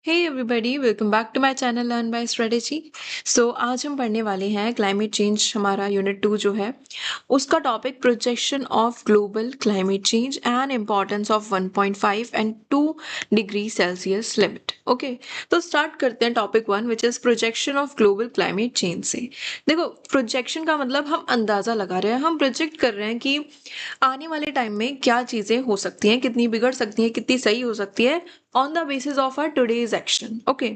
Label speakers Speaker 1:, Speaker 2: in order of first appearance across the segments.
Speaker 1: Hey everybody, welcome back to my channel learn by strategy. आज हम पढ़ने वाले हैं क्लाइमेट चेंज। हमारा यूनिट 2 जो है उसका topic projection of global climate change and importance of 1.5 and 2 degree Celsius limit. Okay, तो स्टार्ट करते हैं topic 1 which is projection of global climate change से। देखो, प्रोजेक्शन का मतलब हम अंदाजा लगा रहे हैं, हम प्रोजेक्ट कर रहे हैं कि आने वाले टाइम में क्या चीजें हो सकती हैं, कितनी बिगड़ सकती हैं, कितनी सही हो सकती है on the basis of our today's action. Okay,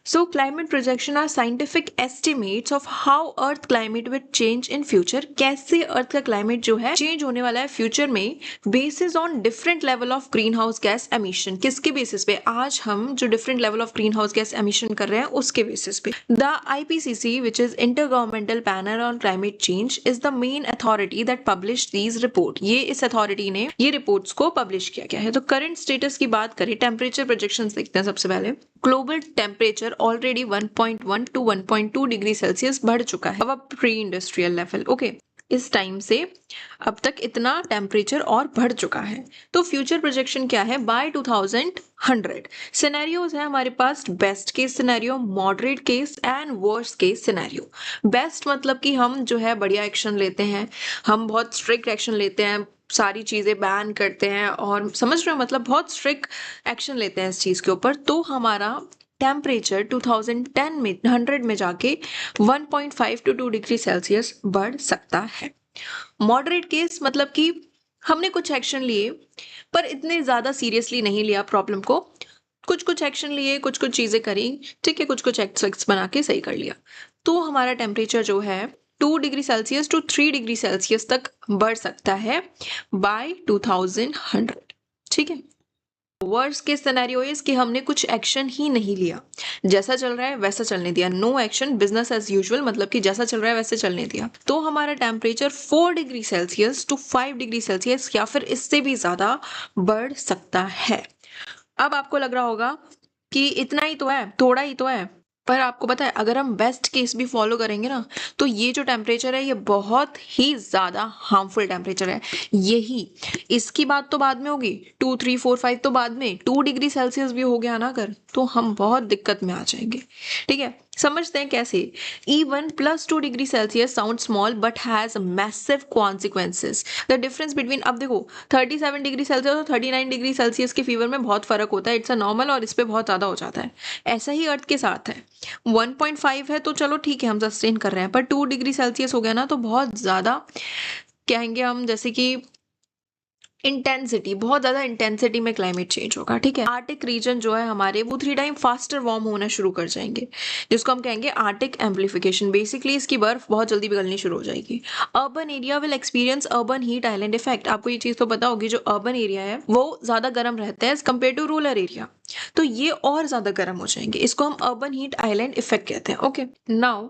Speaker 1: so climate projection are scientific estimates of how earth climate will change in future. कैसे अर्थ का क्लाइमेट जो है चेंज होने वाला है फ्यूचर में, basis on different level of green house gas emission. किसके basis पे? आज हम जो different level of green house gas emission कर रहे हैं उसके बेसिस पे। The IPCC, which is Intergovernmental Panel on Climate Change, is the main authority that published these report. ये इस अथॉरिटी ने ये रिपोर्ट्स को पब्लिश किया गया है। तो करंट स्टेटस की बात करें, टेम्परेचर प्रोजेक्शंस देखते हैं सबसे पहले। Global temperature already 1.1 to 1.2 degree Celsius बढ़ चुका है अब प्री इंडस्ट्रियल लेवल। ओके, इस टाइम से अब तक इतना टेम्परेचर और बढ़ चुका है। तो फ्यूचर प्रोजेक्शन क्या है? बाय 2100 सिनेरियोज है हमारे पास। Best case scenario, moderate case and worst case scenario. Best मतलब कि हम जो है बढ़िया एक्शन लेते हैं, हम बहुत स्ट्रिक्ट एक्शन लेते हैं, सारी चीजें बैन करते हैं और समझ रहे हो, मतलब बहुत स्ट्रिक्ट एक्शन लेते हैं इस चीज के ऊपर। तो हमारा टेम्परेचर 2010 में 100 में जाके 1.5 टू 2 डिग्री सेल्सियस बढ़ सकता है। मॉडरेट केस मतलब कि हमने कुछ एक्शन लिए पर इतने ज्यादा सीरियसली नहीं लिया प्रॉब्लम को, कुछ कुछ एक्शन लिए, कुछ कुछ चीजें करी, ठीक है, कुछ कुछ एक्ट्स बना के सही कर लिया। तो हमारा टेम्परेचर जो है 2 degree Celsius to 3 degree Celsius तक बढ़ सकता है बाय 2100। ठीक है। वर्स्ट केस सिनेरियो इज कि हमने कुछ एक्शन ही नहीं लिया, जैसा चल रहा है वैसा चलने दिया। No action, business as usual, मतलब कि जैसा चल रहा है वैसे चलने दिया। तो हमारा temperature 4 degree Celsius to 5 degree Celsius या फिर इससे भी ज्यादा बढ़ सकता है। अब आपको लग रहा होगा कि इतना ही तो है, थोड़ा ही तो है, पर आपको पता है अगर हम बेस्ट केस भी फॉलो करेंगे ना, तो ये जो टेम्परेचर है ये बहुत ही ज्यादा हार्मफुल टेम्परेचर है। यही इसकी बात तो बाद में होगी, 2 3 4 5 तो बाद में, 2 डिग्री सेल्सियस भी हो गया ना अगर, तो हम बहुत दिक्कत में आ जाएंगे। ठीक है, समझते हैं कैसे। even +2 degree Celsius sound small but has massive consequences. The difference between, अब देखो 37 डिग्री सेल्सियस और 39 डिग्री सेल्सियस के फीवर में बहुत फर्क होता है, इट्स अ नॉर्मल, और इस पे बहुत ज्यादा हो जाता है। ऐसा ही अर्थ के साथ है। 1.5 है तो चलो ठीक है, हम सस्टेन कर रहे हैं, पर 2 डिग्री सेल्सियस हो गया ना तो बहुत ज्यादा कहेंगे हम, जैसे कि इंटेंसिटी, बहुत ज्यादा इंटेंसिटी में क्लाइमेट चेंज होगा। ठीक है, आर्टिक रीजन जो है हमारे वो 3 टाइम फास्टर वार्म होना शुरू कर जाएंगे, जिसको हम कहेंगे आर्टिक एम्प्लीफिकेशन। बेसिकली इसकी बर्फ बहुत जल्दी पिघलनी शुरू हो जाएगी। Urban area will experience urban heat island effect. आपको ये चीज तो पता होगी, जो अर्बन एरिया है वो ज्यादा गर्म रहता है as compare to rural area, तो ये और ज्यादा गर्म हो जाएंगे। इसको हम अर्बन हीट आइलैंड इफेक्ट कहते हैं। ओके, नाउ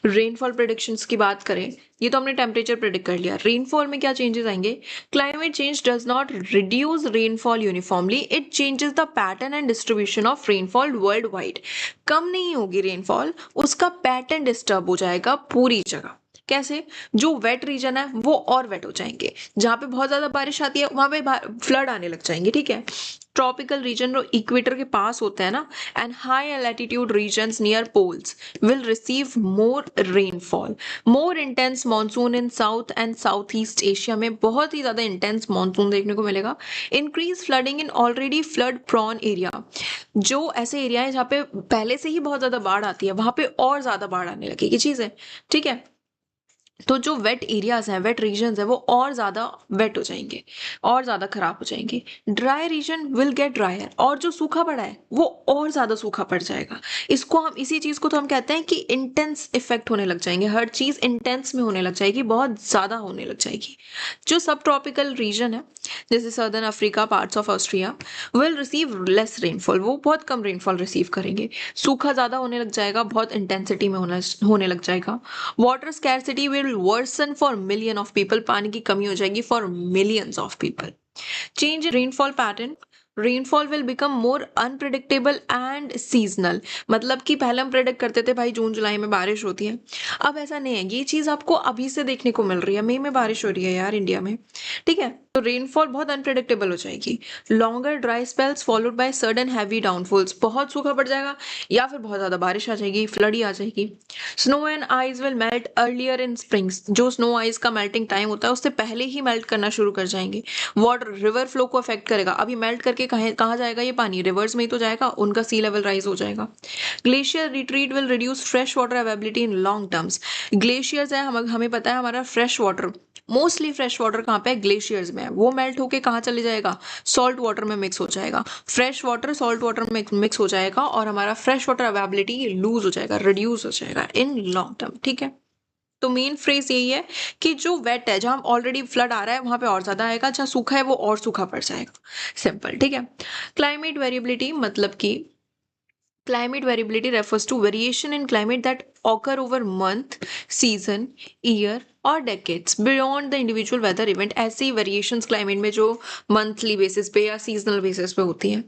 Speaker 1: रेनफॉल प्रेडिक्शंस की बात करें, ये तो हमने टेम्परेचर प्रेडिक्ट कर लिया। रेनफॉल में क्या चेंजेस आएंगे? Climate change does not reduce rainfall uniformly, it changes the pattern and distribution of rainfall world wide. कम नहीं होगी रेनफॉल, उसका पैटर्न डिस्टर्ब हो जाएगा पूरी जगह। कैसे? जो वेट रीजन है वो और वेट हो जाएंगे, जहां पे बहुत ज्यादा बारिश आती है वहां पे फ्लड आने लग जाएंगे। ठीक है, ट्रॉपिकल रीजन जो इक्वेटर के पास होते हैं ना, and high altitude regions near poles will receive more rainfall. More intense monsoon in South and Southeast Asia में बहुत ही ज्यादा इंटेंस मानसून देखने को मिलेगा। Increase flooding in already flood prone area, जो ऐसे एरिया है जहाँ पे पहले से ही बहुत ज्यादा बाढ़ आती है वहां पे और ज्यादा बाढ़ आने लगेगी चीजें। ठीक है, तो जो वेट एरियाज हैं, वेट रीजन है, वो और ज्यादा वेट हो जाएंगे, और ज्यादा खराब हो जाएंगे। Dry region will get dryer, और जो सूखा पड़ा है वो और ज्यादा सूखा पड़ जाएगा। इसको हम, इसी चीज को तो हम कहते हैं कि इंटेंस इफेक्ट होने लग जाएंगे, हर चीज इंटेंस में होने लग जाएगी, बहुत ज्यादा होने लग जाएगी। जो सब ट्रॉपिकल रीजन है जैसे southern Africa, parts of Austria, will receive less rainfall, वो बहुत कम रेनफॉल रिसीव करेंगे। सूखा ज्यादा होने लग जाएगा, बहुत इंटेंसिटी में होने लग जाएगा। Water scarcity will worsen for million of people, पानी की कमी हो जाएगी for millions of people. Change in rainfall pattern, rainfall will become more unpredictable and seasonal. मतलब कि पहले हम प्रेडिक्ट करते थे भाई जून जुलाई में बारिश होती है, अब ऐसा नहीं है। ये चीज आपको अभी से देखने को मिल रही है, मई में बारिश हो रही है यार इंडिया में। ठीक है, तो रेनफॉल बहुत अनप्रेडिक्टेबल हो जाएगी। Longer dry spells followed by sudden heavy downfalls, बहुत सूखा पड़ जाएगा या फिर बहुत ज्यादा बारिश आ जाएगी, फ्लड आ जाएगी। Snow and ice will melt earlier in springs, जो स्नो आइस का मेल्टिंग टाइम होता है उससे पहले ही मेल्ट करना शुरू कर जाएंगे। वाटर रिवर फ्लो को अफेक्ट करेगा, अभी मेल्ट करके कहाँ जाएगा ये पानी, रिवर्स में ही तो जाएगा, उनका सी लेवल राइज हो जाएगा। Glacier retreat will reduce fresh water availability in long terms. Glaciers है, हमें पता है हमारा fresh water, mostly fresh water कहाँ पे है, ग्लेशियर्स में है, वो मेल्ट होके कहाँ चले जाएगा, सॉल्ट वाटर में मिक्स हो जाएगा। फ्रेश वाटर सॉल्ट वाटर में मिक्स हो जाएगा और हमारा फ्रेश वाटर अवेबिलिटी लूज हो जाएगा, रिड्यूस हो जाएगा इन लॉन्ग टर्म। ठीक है, तो मेन फ्रेज यही है कि जो वेट है, जहां ऑलरेडी फ्लड आ रहा है वहां पे और ज्यादा आएगा, जहां सूखा है वो और सूखा पड़ जाएगा, सिंपल। ठीक है, क्लाइमेट वेरिएबिलिटी मतलब कि climate variability refers to variation in climate that occur over month, season, year और decades beyond the individual weather event। ऐसे ही variations climate में जो monthly basis पे या seasonal basis पे होती हैं।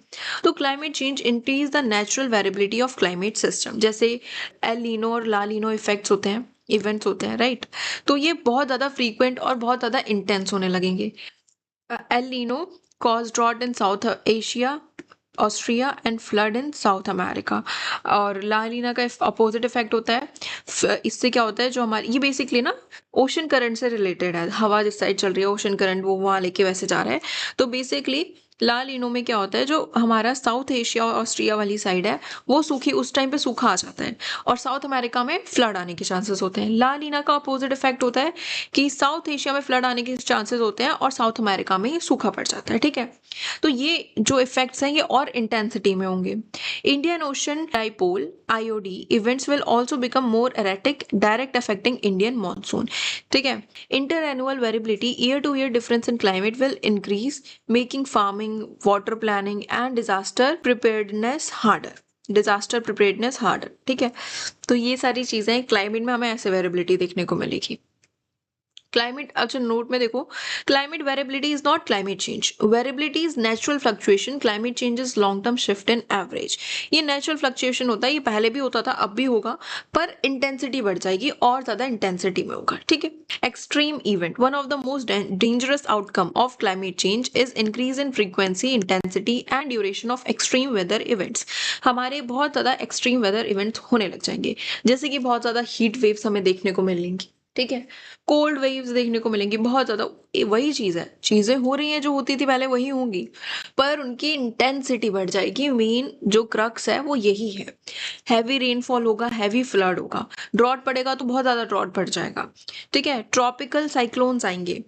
Speaker 1: तो climate change increase the natural variability of climate system, जैसे एल नीनो और ला नीनो इफेक्ट्स होते हैं, इवेंट्स होते हैं, राइट। तो ये बहुत ज़्यादा फ्रीक्वेंट और बहुत ज़्यादा इंटेंस होने लगेंगे। El Nino cause drought in South Asia, Austria and flood in South America. और ला नीना का अपोजिट इफेक्ट होता है, इससे क्या होता है, जो हमारी ये बेसिकली ना ओशन करंट से रिलेटेड है, हवा जिस साइड चल रही है ओशन करंट वो वहाँ लेके वैसे जा रहा है। तो बेसिकली ला लीनो में क्या होता है, जो हमारा साउथ एशिया और ऑस्ट्रिया वाली साइड है वो सूखी, उस टाइम पे सूखा आ जाता है और साउथ अमेरिका में फ्लड आने के चांसेस होते हैं। ला लीना का अपोजिट इफेक्ट होता है कि साउथ एशिया में फ्लड आने के चांसेस होते हैं और साउथ अमेरिका में सूखा पड़ जाता है। ठीक है, तो ये जो इफेक्ट्स हैं ये और इंटेंसिटी में होंगे। Indian ocean dipole IOD events will also become more erratic, direct affecting Indian monsoon. ठीक है, inter annual variability, year two year difference in climate will increase, making farming, water planning and disaster preparedness harder. Disaster preparedness harder. ठीक है, तो ये सारी चीजें climate में हमें ऐसे वेरिएबिलिटी देखने को मिलेगी। क्लाइमेट, अच्छा नोट में देखो, climate variability is not climate change, variability is natural fluctuation, climate change is long term shift in average. ये नेचुरल फ्लक्चुएशन होता है, ये पहले भी होता था अब भी होगा, पर इंटेंसिटी बढ़ जाएगी और ज्यादा इंटेंसिटी में होगा। ठीक है, extreme event, one of the most dangerous outcome of climate change is increase in frequency, intensity and duration of extreme weather events. हमारे बहुत ज्यादा एक्सट्रीम वेदर इवेंट्स होने लग जाएंगे, जैसे कि बहुत ज्यादा हीट वेव्स हमें देखने को मिलेंगी। ठीक है, कोल्ड वेव्स देखने को मिलेंगी बहुत ज्यादा, वही चीज है, चीजें हो रही हैं जो होती थी पहले वही होंगी, पर उनकी इंटेंसिटी बढ़ जाएगी। मेन जो क्रक्स है वो यही है। हैवी रेनफॉल होगा, हैवी फ्लड होगा, ड्रॉट पड़ेगा तो बहुत ज्यादा ड्रॉट पड़ जाएगा। ठीक है, ट्रॉपिकल साइक्लोन्स आएंगे,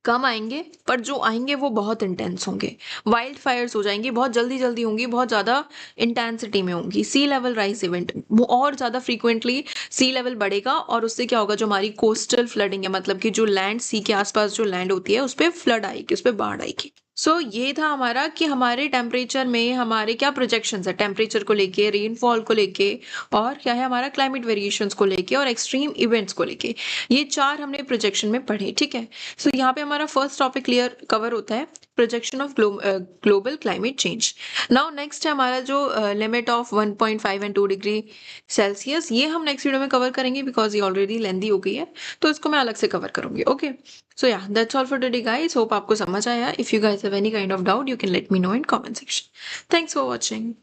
Speaker 1: कम आएंगे पर जो आएंगे वो बहुत इंटेंस होंगे। वाइल्ड फायर्स हो जाएंगी, बहुत जल्दी जल्दी होंगी, बहुत ज्यादा इंटेंसिटी में होंगी। सी लेवल राइज इवेंट, वो और ज्यादा फ्रीक्वेंटली सी लेवल बढ़ेगा और उससे क्या होगा, जो हमारी कोस्टल फ्लडिंग है, मतलब कि जो लैंड, सी के आसपास जो लैंड होती है उस पर फ्लड आएगी, उस पर बाढ़ आएगी। सो ये था हमारा कि हमारे टेम्परेचर में हमारे क्या प्रोजेक्शंस है, टेम्परेचर को लेके, रेनफॉल को लेके, और क्या है हमारा क्लाइमेट वेरिएशंस को लेके और एक्सट्रीम इवेंट्स को लेके। ये चार हमने प्रोजेक्शन में पढ़े। ठीक है, सो यहाँ पे हमारा फर्स्ट टॉपिक क्लियर कवर होता है, projection of global climate change. Now next है हमारा जो limit of 1.5 and 2 degree Celsius, ये हम नेक्स्ट वीडियो में कवर करेंगे बिकॉज ये ऑलरेडी लेंदी हो गई है, तो इसको मैं अलग से कवर करूंगी। Okay, so yeah, that's all for today guys, hope आपको समझ आया। if you guys have any kind of doubt you can let me know in comment section. Thanks for watching.